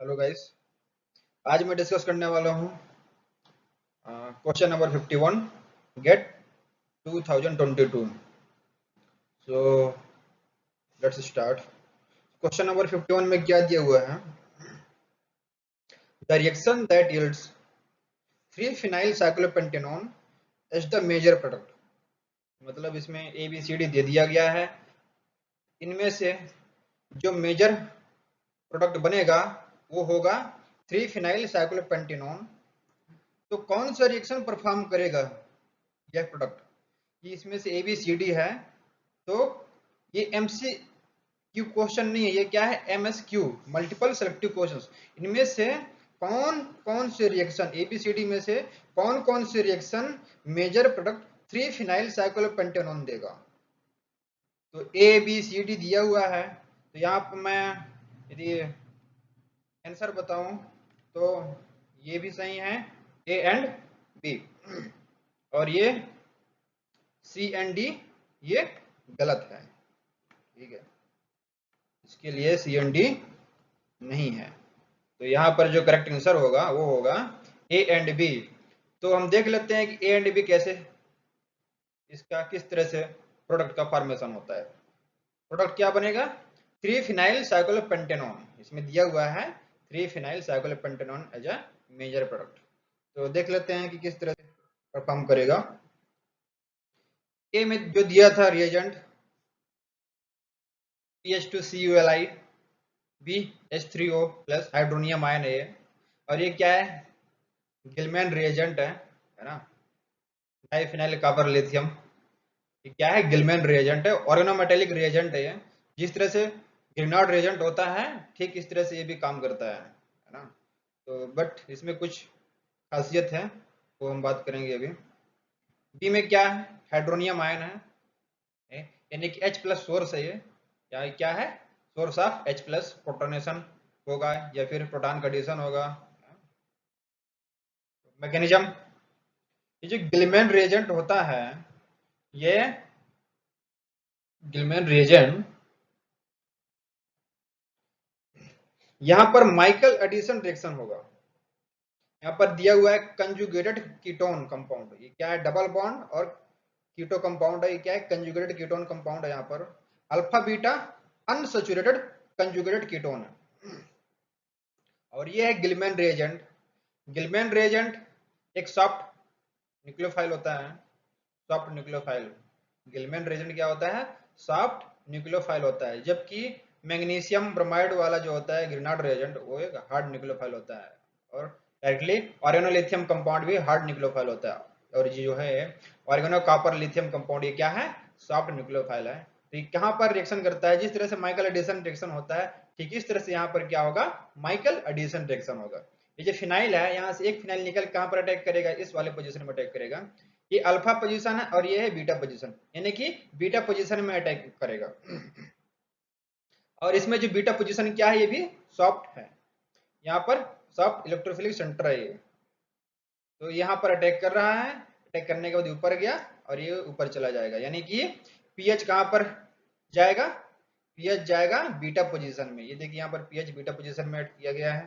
Hello guys. आज मैं discuss करने वाला हूँ question number 51 GATE 2022। So let's start. Question number 51 में क्या दिया हुआ है? The reaction that yields 3 phenyl cyclopentanone as the major product. मतलब इसमें ए बी सी डी दे दिया गया है। इनमें से जो मेजर प्रोडक्ट बनेगा वो होगा 3 फिनाइल साइक्लोपेंटेनॉन। तो कौन सा रिएक्शन परफॉर्म करेगा यह प्रोडक्ट? ये इसमें से ए बी सी डी है। तो ये एमसी क्यू क्वेश्चन नहीं है, ये क्या है? MSQ, multiple selective questions. इनमें से कौन कौन से रिएक्शन, एबीसीडी में से कौन कौन से reaction major product 3 phenyl cyclopentanone देगा? तो ए बी सी डी दिया हुआ है। तो यहाँ पर मैं यदि आंसर बताऊं तो ये भी सही है, ए एंड बी, और ये सी एंड डी ये गलत है। ठीक है, इसके लिए सी एंड डी नहीं है। तो यहाँ पर जो करेक्ट आंसर होगा वो होगा ए एंड बी। तो हम देख लेते हैं कि ए एंड बी कैसे, इसका किस तरह से प्रोडक्ट का फॉर्मेशन होता है। प्रोडक्ट क्या बनेगा? 3 फिनाइल साइक्लोपेंटेनॉन, इसमें दिया हुआ है 3 phenyl cyclopentanone as a major product. तो देख लेते हैं कि किस तरह से परफॉर्म करेगा। ए में जो दिया था reagent PH2CuLi BH3O plus hydronium ion है, और ये क्या है? गिलमैन रिएजेंट है ना, डाइफिनाइल कॉपर लिथियम। ये क्या है? गिलमैन रिएजेंट है, ऑर्गेनोमेटेलिक रिएजेंट है ये। जिस तरह से ग्रिनार्ड रिएजेंट होता है ठीक इस तरह से ये भी काम करता है ना। तो बट इसमें कुछ खासियत है, वो हम बात करेंगे अभी। बी में क्या है? हाइड्रोनियम आयन है, यानी कि H प्लस सोर्स है ये, या क्या है? Source of H plus protonation होगा या फिर प्रोटॉन का एडिशन होगा। मैकेनिज्म, ये जो गिलमैन रिएजेंट होता है, ये गिलमैन रिएजेंट यहाँ पर माइकल एडिशन रिएक्शन होगा। यहाँ पर दिया हुआ है कंजुगेटेड कीटोन कंपाउंड, ये क्या है? डबल बॉन्ड और कीटो कंपाउंड है। ये क्या है? कंजुगेटेड कीटोन कंपाउंड है। यहाँ पर alpha beta unsaturated conjugated ketone है, और ये है गिलमैन रिएजेंट। गिलमैन रिएजेंट एक सॉफ्ट न्यूक्लियोफाइल होता है, सॉफ्ट न्यूक्लियोफाइल। गिलमैन रिएजेंट क्या होता है? सॉफ्ट न्यूक्लियोफाइल होता है, जबकि मैग्नीशियम ब्रोमाइड वाला जो होता है ग्रिनार्ड रिएजेंट, वो एक हार्ड न्यूक्लियोफाइल होता है। और डायरेक्टली ऑर्गेनोलिथियम कंपाउंड भी हार्ड न्यूक्लियोफाइल होता है, और ये जो है ऑर्गेनो कॉपर लिथियम कंपाउंड, ये क्या है? सॉफ्ट न्यूक्लियोफाइल है। तो ये कहाँ पर रिएक्शन करता है? जिस तरह से माइकल एडिशन रिएक्शन होता है ठीक इस तरह से यहाँ पर क्या होगा? माइकल एडिशन रिएक्शन होगा। ये जो फिनाइल है, यहाँ से एक फिनाइल निकल कहाँ पर अटैक करेगा? इस वाले पोजीशन में अटैक करेगा। ये अल्फा पोजीशन है और ये है बीटा पोजीशन, यानी कि बीटा पोजीशन में अटैक करेगा। और इसमें जो बीटा पोजीशन क्या है? ये भी सॉफ्ट है, यहाँ पर सॉफ्ट इलेक्ट्रोफिलिक सेंटर है ये। तो यहाँ पर अटैक कर रहा है, अटैक करने के बाद ऊपर गया और ये ऊपर चला जाएगा, यानी कि पीएच कहाँ पर जाएगा? पीएच जाएगा बीटा पोजीशन में। ये देखिए यहाँ पर पीएच बीटा पोजीशन में ऐड किया गया है।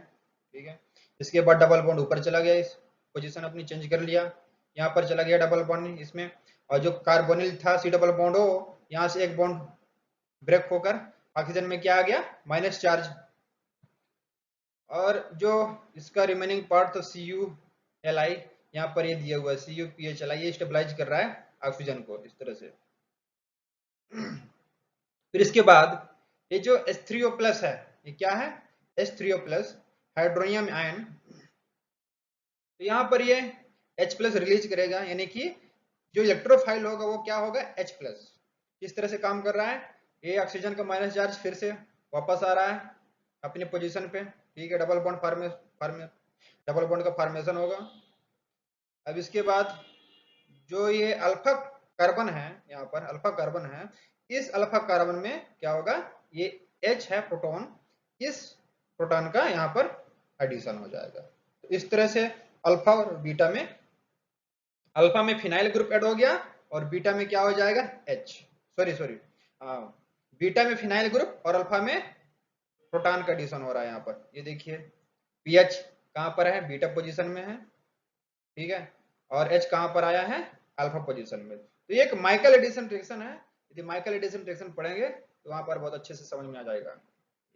ठीक है, इसके बाद डबल बॉन्ड ऊपर चला गया, इस पोजीशन अपनी चेंज कर लिया, यहाँ पर चला गया डबल बॉन्ड इसमें। और जो कार्बोनिल था सी डबल बॉन्ड हो, यहाँ से एक बॉन्ड ब्रेक होकर ऑक्सीजन में क्या आ गया? Minus charge. और जो इसका रिमेनिंग पार्ट था CuLi, यहाँ पर ये दिया हुआ है CuPHLi, ये स्टेबलाइज कर रहा है ऑक्सीजन को इस तरह से। फिर इसके बाद ये जो H3O प्लस है, ये क्या है? H3O plus hydronium ion. तो यहाँ पर ये H प्लस रिलीज करेगा, यानी कि जो इलेक्ट्रोफाइल होगा वो क्या होगा? H plus. किस तरह से काम कर रहा है? ये ऑक्सीजन का माइनस चार्ज फिर से वापस आ रहा है अपनी पोजीशन पे। ठीक है, डबल बॉन्ड डबल बॉन्ड का फॉर्मेशन होगा। अब इसके बाद जो ये अल्फा कार्बन है, यहाँ पर अल्फा कार्बन है, इस अल्फा कार्बन में क्या होगा? ये H है प्रोटॉन, इस प्रोटॉन का यहाँ पर एडिशन हो जाएगा। तो इस तरह से अल्फा और बीटा में, अल्फा में फिनाइल ग्रुप ऐड हो गया और बीटा में क्या हो जाएगा? H, सॉरी बीटा में फिनाइल ग्रुप और अल्फा में प्रोटॉन का एडिशन हो रहा है यहाँ पर। ये देखिए पीएच कहां पर है, बीटा पोजीशन में है, ठीक है, और एच कहां पर आया है, अल्फा पोजीशन में। तो ये एक माइकल एडिसन रिएक्शन है। यदि माइकल एडिसन रिएक्शन पढ़ेंगे तो वहां पर बहुत अच्छे से समझ में आ जाएगा।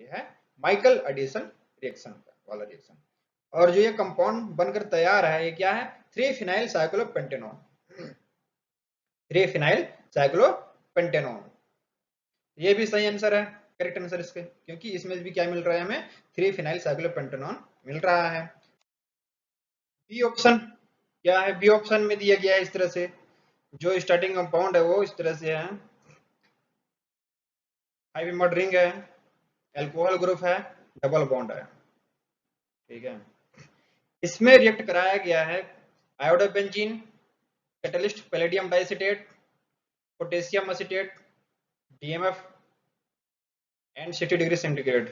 ये है माइकल एडिसन रिएक्शन वाला रिएक्शन। और जो ये कंपाउंड बनकर तैयार है, ये क्या है, 3 फिनाइल साइक्लोपेंटेनॉन। 3 फिनाइल साइक्लोपेंटेनॉन, ये भी सही आंसर है, करेक्ट आंसर इसके, क्योंकि इसमें भी क्या मिल रहा है हमें, 3 फिनाइल साइक्लोपेंटेनॉन मिल रहा है। बी ऑप्शन क्या है, बी ऑप्शन में दिया गया है इस तरह से, जो स्टार्टिंग कंपाउंड है वो इस तरह से है, 5 रिंग है, एल्कोहल ग्रुप है, डबल बॉन्ड है, ठीक है। इसमें रिएक्ट कराया गया है iodobenzene, catalyst palladium diacetate, potassium acetate, DMF and 60 degree centigrade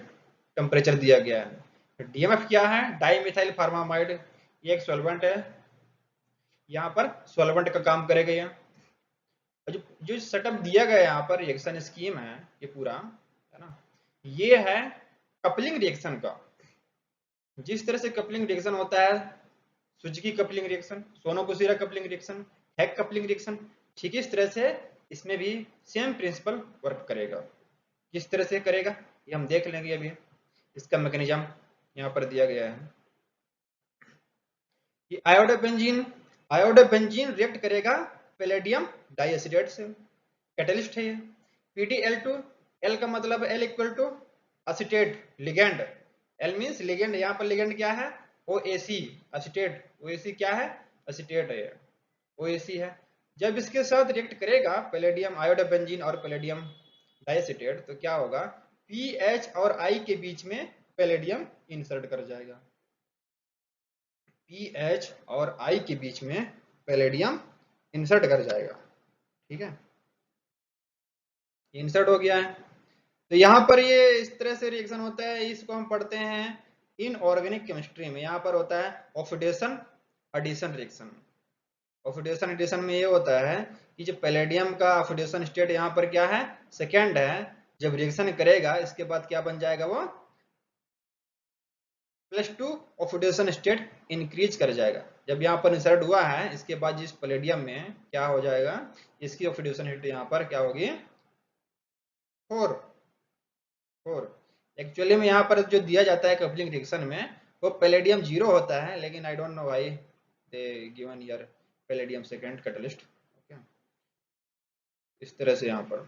temperature दिया गया है। डीएमएफ क्या है, डाई मिथाइल फार्मामाइड, ये एक सॉल्वेंट है, यहाँ पर सॉल्वेंट का काम करेगा ये। जो सेटअप दिया गया है यहाँ पर रिएक्शन स्कीम है ये पूरा, है ना, ये है कपलिंग रिएक्शन का। जिस तरह से कपलिंग रिएक्शन होता है, Suzuki coupling reaction, Sonogashira coupling reaction, Heck coupling reaction, ठीक इस तरह से इसमें भी सेम प्रिंसिपल वर्क करेगा। किस तरह से करेगा ये हम देख लेंगे अभी। इसका मैकेनिज्म यहाँ पर दिया गया है कि आयोडोबेंजीन रिएक्ट करेगा पैलेडियम डाइएसिटेट से, कैटलिस्ट है ये। PdL2, L का मतलब L equal to acetate ligand, L means ligand, यहाँ पर लिगेंड क्या है, OAC एसिटेट, OAC क्या है, एसिटेट है, OAC है। जब इसके साथ रिएक्ट करेगा पैलेडियम आयोडोबेंजीन और पैलेडियम डाइएसिटेट, तो क्या होगा, पीएच और आई के बीच में पैलेडियम इंसर्ट कर जाएगा, पीएच और आई के बीच में पैलेडियम इंसर्ट कर जाएगा, ठीक है, इंसर्ट हो गया है। तो यहाँ पर ये इस तरह से रिएक्शन होता है, इसको हम पढ़ते हैं इनऑर्गेनिक केमिस्ट्री में। यहाँ पर होता है oxidation addition reaction. Oxidation addition में ये होता है कि जो पैलेडियम का ऑक्सीडेशन स्टेट यहाँ पर क्या है, सेकेंड है, जब रिएक्शन करेगा इसके बाद क्या बन जाएगा, वो +2 ऑक्सीडेशन स्टेट इंक्रीज कर जाएगा। जब यहाँ पर इंसर्ट हुआ है इसके बाद जिस पैलेडियम में क्या हो जाएगा, इसकी ऑक्सीडेशन स्टेट यहाँ पर क्या होगी, 4। एक्चुअली में यहाँ पर जो दिया जाता है कपलिंग रिएक्शन में, वो पैलेडियम 0 होता है, लेकिन I don't know why they given here palladium second catalyst, okay, इस तरह से यहाँ पर।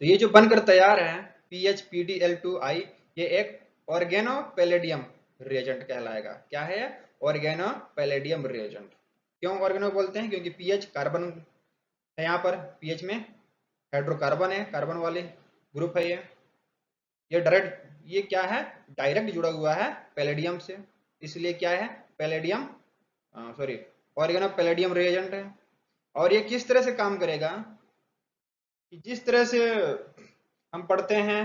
तो ये जो बनकर तैयार है PHPdL2I, ये एक ऑर्गेनो पैलेडियम रिएजेंट कहलाएगा। क्या है, ऑर्गेनो पैलेडियम रिएजेंट। क्यों ऑर्गेनो बोलते हैं, क्योंकि पीएच कार्बन है, यहाँ पर पीएच में हाइड्रोकार्बन है, कार्बन वाले ग्रुप है ये डायरेक्ट, ये क्या है, डायरेक्ट जुड़ा हुआ है पैलेडियम से, इसलिए क्या है, palladium sorry organo palladium reagent है। और ये किस तरह से काम करेगा, कि जिस तरह से हम पढ़ते हैं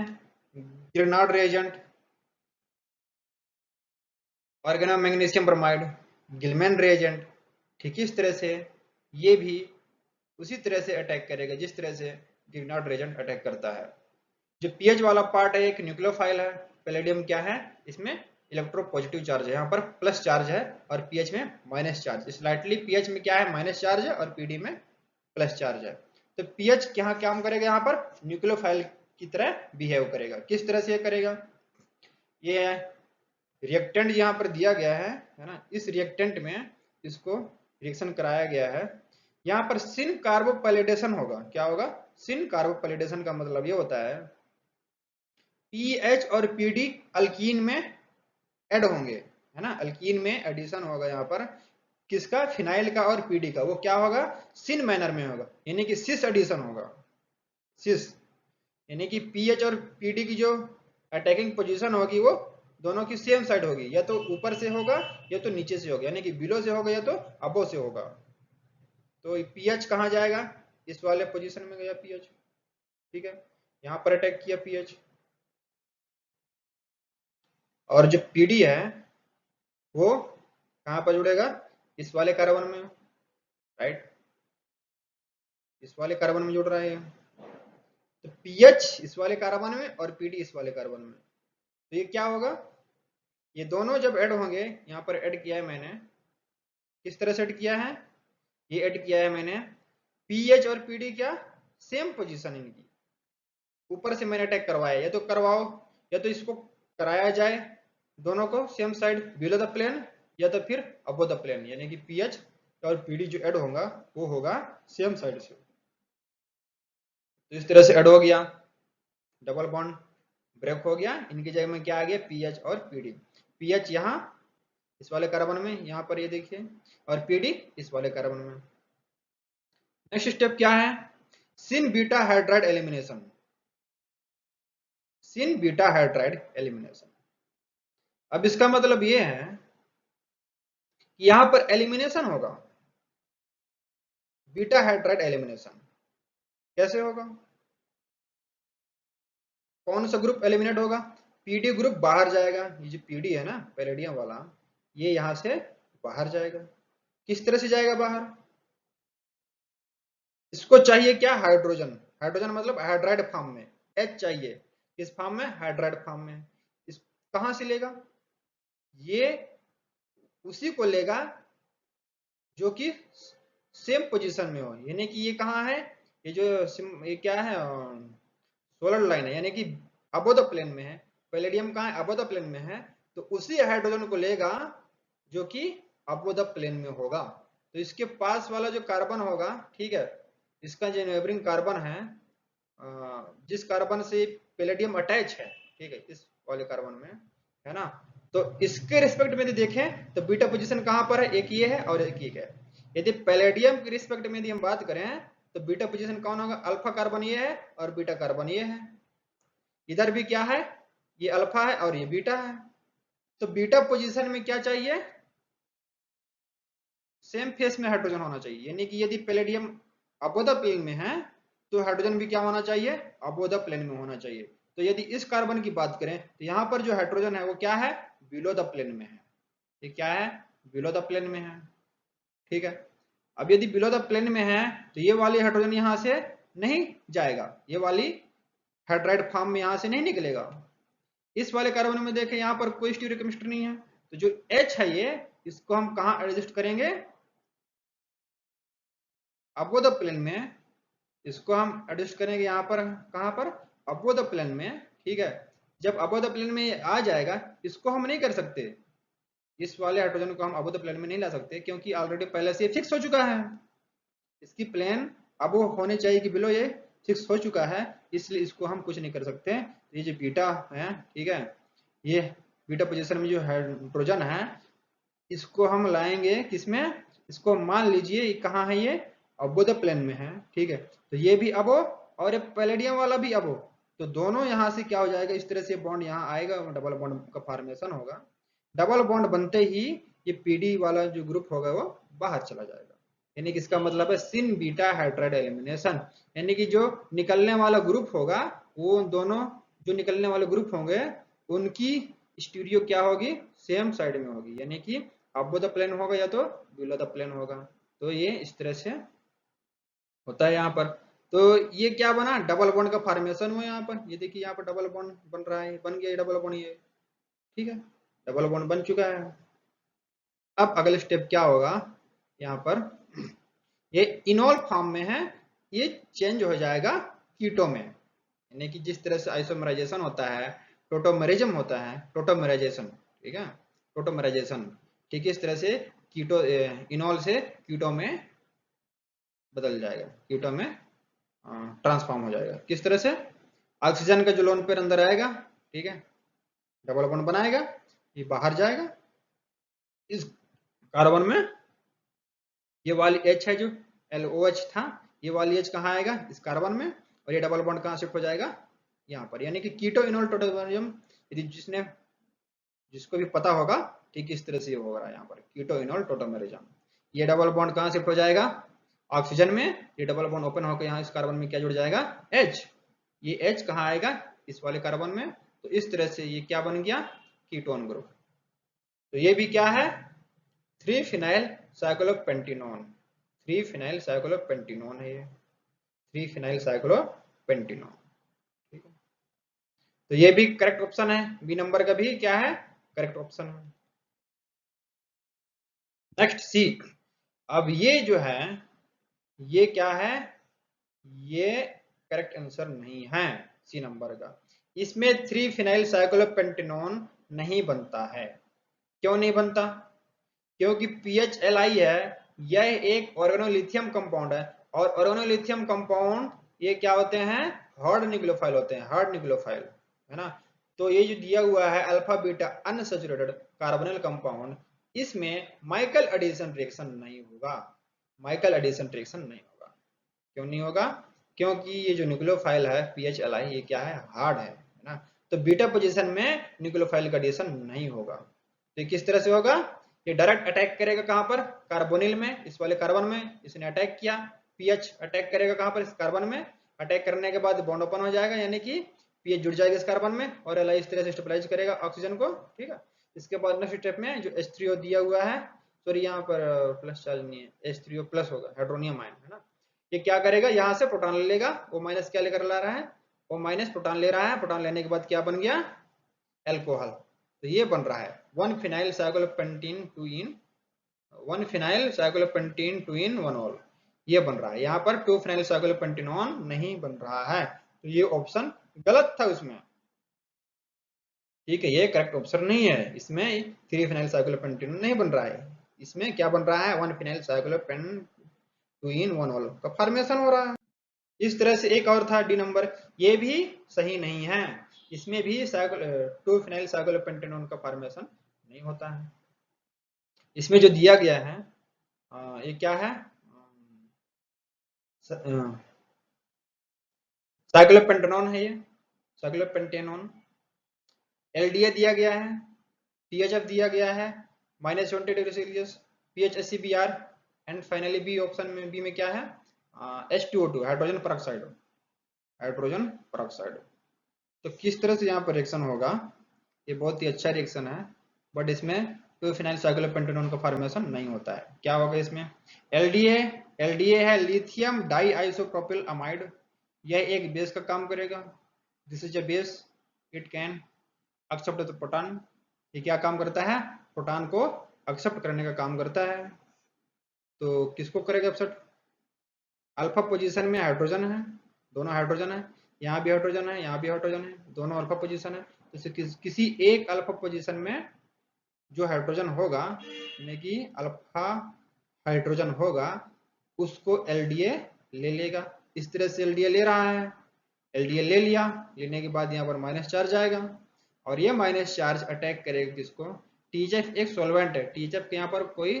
Grignard reagent, organo magnesium bromide, Gilman reagent, ठीक इस तरह से ये भी उसी तरह से अटैक करेगा जिस तरह से ग्रेनाड रिएजेंट अटैक करता है। जो पीएच वाला पार्ट है एक न्यूक्लियोफाइल है, पैलेडियम क्या है, इसमें इलेक्ट्रोपॉजिटिव चार्ज है, यहाँ पर प्लस चार्ज है, और पीएच में माइनस चार्ज। स्लाइटली पीएच में क्या है, माइनस चार्ज है, और पीडी में प्लस चार्ज है। तो पीएच क्या काम करेगा, यहाँ पर न्यूक्लियोफाइल की तरह बिहेव करेगा। किस तरह से ये करेगा, ये रिएक्टेंट यहाँ पर दिया गया है ना, इस रिएक्टेंट में इसको रिएक्शन कराया गया है। यहाँ पर सिन कार्बोपैलिडेशन होगा। क्या होगा, सिन कार्बोपैलिडेशन का मतलब ये होता है पीएच और पीडी अल्कीन में ऐड होंगे, है ना, अल्कीन में एडिशन होगा यहाँ पर किसका, फिनाइल का और पीडी का। वो क्या होगा, सिन मैनर में होगा, यानी कि सिस एडिशन होगा, सिस, यानी कि पीएच और पीडी की जो अटैकिंग पोजीशन होगी वो दोनों की सेम साइड होगी, या तो ऊपर से होगा या तो नीचे से होगा, यानी कि बिलो से होगा या तो अबो से होगा। तो पीएच कहाँ जाएगा, इस वाले पोजीशन में गया पीएच, ठीक है, यहाँ पर अटैक किया पीएच। और जो पीडी है वो कहाँ पर जुड़ेगा, इस वाले कार्बन में, राइट, इस वाले कार्बन में जुड़ रहा है। तो पीएच इस वाले कार्बन में और पीडी इस वाले कार्बन में, तो ये क्या होगा, ये दोनों जब ऐड होंगे, यहाँ पर ऐड किया है मैंने, किस तरह से ऐड किया है, ये ऐड किया है मैंने पीएच और पीडी क्या सेम पोजीशन इनकी, ऊपर से मैंने अटैक करवाया, या तो करवाओ या तो इसको कराया जाए दोनों को same side below the plane, या तो फिर अबो द प्लेन, यानी कि पीएच और पीडी जो ऐड होगा वो होगा सेम साइड से। तो इस तरह से ऐड हो गया, डबल बॉन्ड ब्रेक हो गया, इनकी जगह में क्या आ गया पीएच और पीडी, पीएच यहाँ इस वाले कार्बन में, यहाँ पर ये देखिए, और पीडी इस वाले कार्बन में। नेक्स्ट स्टेप क्या है, सिन बीटा हाइड्राइड एलिमिनेशन, सिन बीटा हाइड्राइड एलिमिनेशन। अब इसका मतलब ये है कि यहां पर एलिमिनेशन होगा, बीटा हाइड्राइड एलिमिनेशन कैसे होगा, कौन सा ग्रुप एलिमिनेट होगा, पीडी ग्रुप बाहर जाएगा, ये जो पीडी है ना पैलेडियम वाला, ये यहां से बाहर जाएगा, किस तरह से जाएगा बाहर, इसको चाहिए क्या हाइड्रोजन, हाइड्रोजन मतलब हाइड्राइड फॉर्म में, H चाहिए, किस फॉर्म में हाइड्राइड फॉर्म में, इस कहां से लेगा, ये उसी को लेगा जो कि सेम पोजीशन में हो, यानी कि ये कहाँ है, ये जो ये क्या है सोलर लाइन है, यानी कि अबो द प्लेन में है, पैलेडियम कहाँ है अबो द प्लेन में है, तो उसी हाइड्रोजन को लेगा जो कि अबो द प्लेन में होगा। तो इसके पास वाला जो कार्बन होगा, ठीक है, इसका जो नेबरिंग कार्बन है, जिस कार्बन से पैलेडियम अटैच है, ठीक है, इस वाले कार्बन में है ना, तो इसके रिस्पेक्ट में यदि देखें तो बीटा पोजीशन कहां पर है, एक ये है और एक ये है। यदि पैलेडियम के रिस्पेक्ट में यदि हम बात करें तो बीटा पोजीशन कौन होगा, अल्फा कार्बन ये है और बीटा कार्बन ये है, इधर भी क्या है, ये अल्फा है और ये बीटा है। तो बीटा पोजीशन में क्या चाहिए, सेम फेस में हाइड्रोजन होना चाहिए, यानी कि यदि पैलेडियम अबोध प्लेन में है तो हाइड्रोजन भी क्या होना चाहिए, अबोध प्लेन में होना चाहिए। तो यदि इस कार्बन की बात करें तो यहाँ पर जो हाइड्रोजन है वो क्या है, बिलो द प्लेन में है, ये क्या है बिलो द प्लेन में है, ठीक है। अब यदि बिलो द प्लेन में है तो ये वाली हाइड्रोजन यहाँ से नहीं जाएगा, ये वाली हाइड्राइड फॉर्म में यहाँ से नहीं निकलेगा। इस वाले कार्बन में देखें यहाँ पर कोई स्टीरियोकेमिस्ट्री नहीं है, तो जो H है ये, इसको हम कहाँ एडजस्ट करेंगे, अबोध प्लेन में, इसको हम एडजस्ट करेंगे यहाँ पर, कहाँ पर अबोध प्लेन में, ठीक है। जब अबोध प्लेन में आ जाएगा, इसको हम नहीं कर सकते, इस वाले हाइड्रोजन को हम अबोध प्लेन में नहीं ला सकते, क्योंकि ऑलरेडी पहले से फिक्स हो चुका है, इसकी प्लेन अब वो होने चाहिए कि बिलो ये फिक्स हो चुका है, इसलिए इसको हम कुछ नहीं कर सकते। ये जो बीटा है, ठीक है, ये बीटा पोजीशन में जो हाइड्रोजन है इसको हम लाएंगे किसमें, इसको मान लीजिए कहाँ है, ये अबोध प्लेन में है, ठीक है। तो ये भी अबो और ये पैलेडियम वाला भी अबो, तो दोनों यहाँ से क्या हो जाएगा, इस तरह से बॉन्ड यहाँ आएगा, डबल बॉन्ड का फॉर्मेशन होगा। डबल बॉन्ड बनते ही ये पीडी वाला जो ग्रुप होगा वो बाहर चला जाएगा, यानी कि इसका मतलब है सिन बीटा हाइड्राइड एलिमिनेशन, यानी कि जो निकलने वाला ग्रुप होगा, वो दोनों जो निकलने वाले ग्रुप होंगे उनकी स्टीरियो क्या होगी, सेम साइड में होगी, यानी कि अबो द प्लेन होगा या तो बिलो द प्लेन होगा। तो ये इस तरह से होता है यहाँ पर। तो ये क्या बना, डबल बॉन्ड का फॉर्मेशन हुआ यहाँ पर, ये देखिए यहाँ पर डबल बॉन्ड बन रहा है, बन गया डबल बॉन्ड ये, ठीक है, डबल बॉन्ड बन चुका है। अब अगले स्टेप क्या होगा, यहाँ पर ये इनॉल फॉर्म में है, ये चेंज हो जाएगा कीटो में, यानी कि जिस तरह से आइसोमराइजेशन होता है, टोटोमेरिज्म होता है, टोटोमेराइजेशन, ठीक है, टोटोमेराइजेशन, ठीक है, इस तरह से कीटो इनॉल से कीटो में बदल जाएगा, कीटो में ट्रांसफॉर्म हो जाएगा। किस तरह से, ऑक्सीजन का जो लोन पेयर अंदर आएगा, ठीक है, डबल बॉन्ड बनाएगा, ये बाहर जाएगा, इस कार्बन में ये वाली H है जो LOH था, ये वाली H कहाँ आएगा, इस कार्बन में, और ये डबल बॉन्ड कहाँ शिफ्ट हो जाएगा, यहाँ पर, यानी कि कीटो इनोल टोटोमेरिज्म, यदि जिसको भी पता होगा, ठीक इस तरह से ये हो रहा है यहाँ पर कीटो इनोल टोटोमेरिज्म। ये डबल बॉन्ड कहाँ शिफ्ट हो जाएगा, ऑक्सीजन में, ये डबल बॉन्ड ओपन होकर यहाँ इस कार्बन में क्या जुड़ जाएगा, H, ये H कहाँ आएगा, इस वाले कार्बन में, तो इस तरह से ये क्या बन गया, कीटोन ग्रुप। तो ये भी क्या है, 3 फिनाइल साइक्लोपेंटेनॉन, 3 फिनाइल साइक्लोपेंटेनॉन है ये, 3 फिनाइल साइक्लोपेंटेनॉन, ठीक है। तो ये भी करेक्ट ऑप्शन है, बी नंबर का भी क्या है करेक्ट ऑप्शन है। नेक्स्ट सी। अब ये जो है ये क्या है, ये करेक्ट आंसर नहीं है सी नंबर का। इसमें 3 फिनाइल साइक्लोपेंटेनॉन नहीं बनता है। क्यों नहीं बनता? क्योंकि PHLI है, यह एक ऑर्गेनोलिथियम कंपाउंड है, और ऑर्गेनोलिथियम कंपाउंड ये क्या होते हैं, हार्ड न्यूक्लियोफाइल होते हैं, हार्ड न्यूक्लियोफाइल, है ना। तो ये जो दिया हुआ है alpha beta unsaturated carbonyl compound, इसमें माइकल एडिशन रिएक्शन नहीं होगा, माइकल एडिशन रिएक्शन नहीं होगा। क्यों नहीं होगा? क्योंकि ये जो न्यूक्लियोफाइल है PHLI ये क्या है, हार्ड है ना। तो बीटा पोजीशन में न्यूक्लियोफाइल का एडिशन नहीं होगा। तो ये किस तरह से होगा, ये डायरेक्ट अटैक करेगा कहां पर, कार्बोनिल में, इस वाले कार्बन में, इसने अटैक किया, पीएच अटैक करेगा कहां पर, इस कार्बन में, अटैक करने के बाद बॉन्ड ओपन हो जाएगा, यानी कि पीएच जुड़ जाएगा इस कार्बन में, और एल इस तरह से स्टेबलाइज करेगा ऑक्सीजन को, ठीक है। इसके बाद नेक्स्ट स्टेप में जो H3O दिया हुआ है, सॉरी यहाँ पर प्लस चार्ज नहीं है, H3O प्लस होगा, हाइड्रोनियम आयन, है ना। ये क्या करेगा, यहाँ से प्रोटॉन ले लेगा, O माइनस क्या लेकर ला रहा है, O माइनस प्रोटॉन ले रहा है, प्रोटॉन लेने के बाद क्या बन गया, एल्कोहल। तो ये बन रहा है 1 फिनाइल साइक्लोपेंटीन 2 इन 1 फिनाइल साइक्लोपेंटीन 2 इन 1 ऑल, ये बन रहा है। यहाँ पर 2 फिनाइल साइक्लोपेंटेनॉन नहीं बन रहा है, तो ये ऑप्शन गलत था उसमें, ठीक है। ये करेक्ट ऑप्शन नहीं है, इसमें 3 फिनाइल साइक्लोपेंटेनॉन नहीं बन रहा है, इसमें क्या बन रहा है, 1 फिनाइल साइक्लोपेंट 2 इन 1 ऑल का फॉर्मेशन हो रहा है। इस तरह से एक और था डी नंबर, ये भी सही नहीं है, इसमें भी 2 फिनाइल साइक्लोपेंटेनॉन का फॉर्मेशन नहीं होता है। इसमें जो दिया गया है ये क्या है, साइक्लोपेंटेनॉन है, ये साइक्लोपेंटेनॉन, LDA दिया गया है, THF दिया गया है -20°C, PHACBr, and finally B option में, बी में क्या है, H2O2 hydrogen peroxide, hydrogen peroxide. तो किस तरह से यहाँ पर रिएक्शन होगा, ये बहुत ही अच्छा रिएक्शन है, बट इसमें 2 फिनाइल साइक्लोपेंटेनॉन का फॉर्मेशन नहीं होता है। क्या होगा इसमें, LDA है लिथियम डाई आइसोप्रोपिल अमाइड, यह एक बेस का काम करेगा, this is a base, it can accept the proton, ये क्या काम करता है, प्रोटॉन को एक्सेप्ट करने का काम करता है। तो किसको करेगा एक्सेप्ट, अल्फा पोजीशन में हाइड्रोजन है, दोनों हाइड्रोजन है, यहाँ भी हाइड्रोजन है, यहाँ भी हाइड्रोजन है, दोनों अल्फा पोजीशन है। तो किसी एक अल्फा पोजीशन में जो हाइड्रोजन होगा, यानी कि अल्फा हाइड्रोजन होगा, उसको LDA ले लेगा, इस तरह से LDA ले रहा है, LDA ले लिया, लेने के बाद यहाँ पर माइनस चार्ज आएगा, और ये माइनस चार्ज अटैक करेगा किसको, THF एक सॉल्वेंट है, THF के यहाँ पर कोई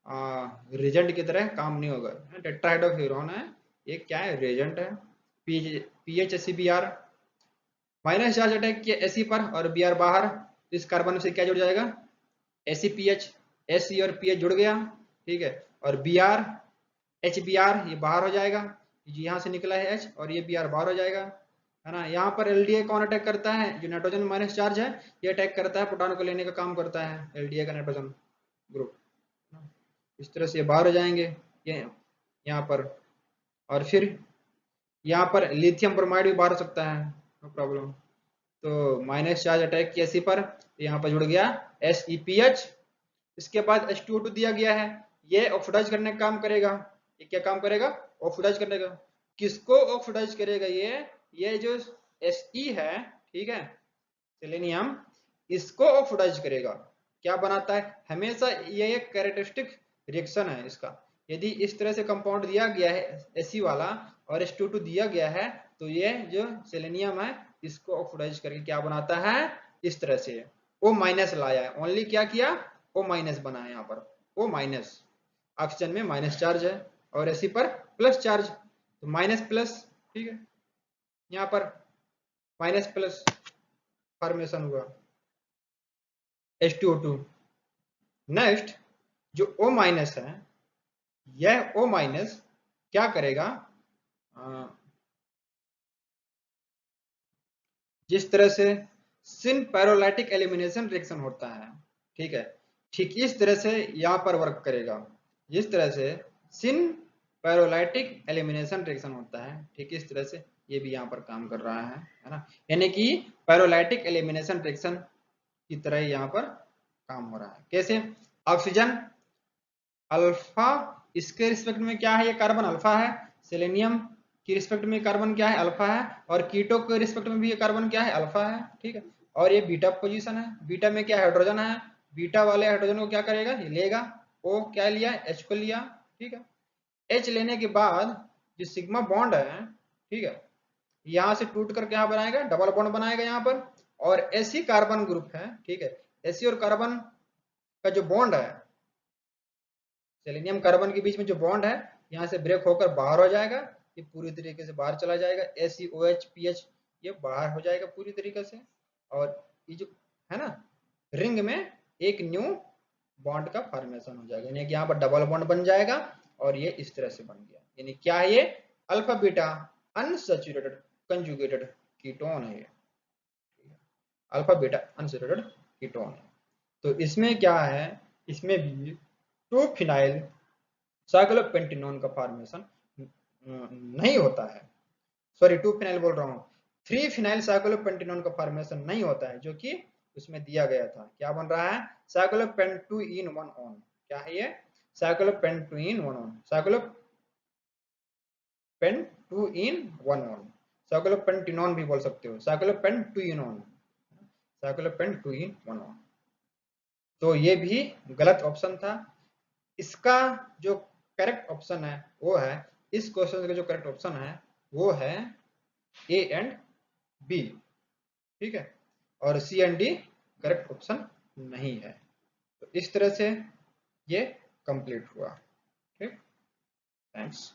रिजेंट की तरह काम नहीं होगा, टेट्राहाइड्रोफ्यूरॉन है, ये क्या है, रेजेंट है। PHCBr माइनस चार्ज अटैक किया Ac पर, और Br बाहर, इस कार्बन से क्या जुड़ जाएगा, ACPH, Ac और PH जुड़ गया, ठीक है, और Br HBr ये बाहर हो जाएगा, यहाँ से निकला है H, और ये Br बाहर हो जाएगा, है ना। यहाँ पर LDA कौन अटैक करता है, जो नाइट्रोजन माइनस चार्ज है, ये अटैक करता है, प्रोटॉन को लेने का काम करता है LDA का नाइट्रोजन ग्रुप, इस तरह से ये बाहर हो जाएंगे, ये यहाँ पर, और फिर यहाँ पर लिथियम ब्रोमाइड भी बाहर हो सकता है, नो प्रॉब्लम। तो माइनस चार्ज अटैक किया Ac पर, यहाँ पर जुड़ गया SePH, इसके बाद H2O2 दिया गया है, ये ऑक्सीडाइज करने का काम करेगा, ये क्या काम करेगा, ऑक्सीडाइज करने का, किसको ऑक्सीडाइज करेगा, ये जो Se है, ठीक है, सेलेनियम, इसको ऑक्सीडाइज करेगा, क्या बनाता है, हमेशा ये एक कैरेक्टरिस्टिक रिएक्शन है इसका, यदि इस तरह से कंपाउंड दिया गया है Ac वाला, और H2O2 दिया गया है, तो ये जो सेलेनियम है इसको ऑक्सीडाइज करके क्या बनाता है, इस तरह से O माइनस लाया है, ओनली क्या किया, O माइनस बना है, यहाँ पर O माइनस, ऑक्सीजन में माइनस चार्ज है, और Ac पर प्लस चार्ज, तो माइनस प्लस, ठीक है, यहाँ पर माइनस प्लस फॉर्मेशन हुआ H2O2। नेक्स्ट जो O माइनस है, यह O माइनस क्या करेगा, जिस तरह से सिन पैरोलाइटिक एलिमिनेशन रिएक्शन होता है, ठीक है, ठीक इस तरह से यहाँ पर वर्क करेगा, जिस तरह से सिन पैरोलाइटिक एलिमिनेशन रिएक्शन होता है, ठीक इस तरह से ये भी यहाँ पर काम कर रहा है ना। यानी कि पैरोलाइटिक एलिमिनेशन रिएक्शन की तरह ही यहाँ पर काम हो रहा है। कैसे? ऑक्सीजन अल्फा, इसके रिस्पेक्ट में क्या है, ये कार्बन अल्फा है। सेलेनियम की रिस्पेक्ट में कार्बन क्या है, अल्फा है। और कीटो के रिस्पेक्ट में भी ये कार्बन क्या है, अल्फा है। ठीक है, और ये बीटा पोजीशन है। बीटा में क्या हाइड्रोजन है, बीटा वाले हाइड्रोजन को क्या करेगा, ये लेगा। ओ क्या लिया, एच को लिया। ठीक है, एच लेने के बाद जो सिग्मा बॉन्ड है, ठीक है, यहां से टूट कर क्या बनाएगा, डबल बॉन्ड बनाएगा यहाँ पर। और एसी कार्बन ग्रुप है, ठीक है, एसी और कार्बन का जो बॉन्ड है, सेलेनियम कार्बन के बीच में जो बॉन्ड है, यहाँ से ब्रेक होकर बाहर हो जाएगा, ये पूरी तरीके से बाहर चला जाएगा। SeOH PH ये बाहर हो जाएगा पूरी तरीके से। और ये जो है ना, रिंग में एक न्यू बॉन्ड का फॉर्मेशन हो जाएगा, यानी कि यहाँ पर डबल बॉन्ड बन जाएगा। और ये इस तरह से बन गया, यानी क्या है, ये alpha beta unsaturated conjugated ketone है। अल्फा बीटा अनसैचुरेटेड कीटोन है। तो इसमें क्या है, इसमें भी 2 फिनाइल साइक्लोपेंटेनॉन का फॉर्मेशन नहीं होता है। सॉरी, 2 फिनाइल बोल रहा हूँ, 3 फिनाइल साइक्लोपेंटेनॉन का फॉर्मेशन नहीं होता है, जो कि उसमें दिया गया था। क्या बन रहा है, साइक्लोपेंट 2 इन 1 ऑन। क्या है ये, साइक्लोपेंट 2 इन 1 ऑन, साइक्लोपेंट 2 इन 1 ऑन, साइक्लोपेंटेनॉन भी बोल सकते हो, साइक्लोपेंट 2 इन 1, साइक्लोपेंट 2 इन 1 ऑन। तो ये भी गलत ऑप्शन था। इसका जो करेक्ट ऑप्शन है वो है, इस क्वेश्चन का जो करेक्ट ऑप्शन है वो है ए एंड बी। ठीक है, और सी एंड डी करेक्ट ऑप्शन नहीं है। तो इस तरह से ये कंप्लीट हुआ। ठीक, थैंक्स।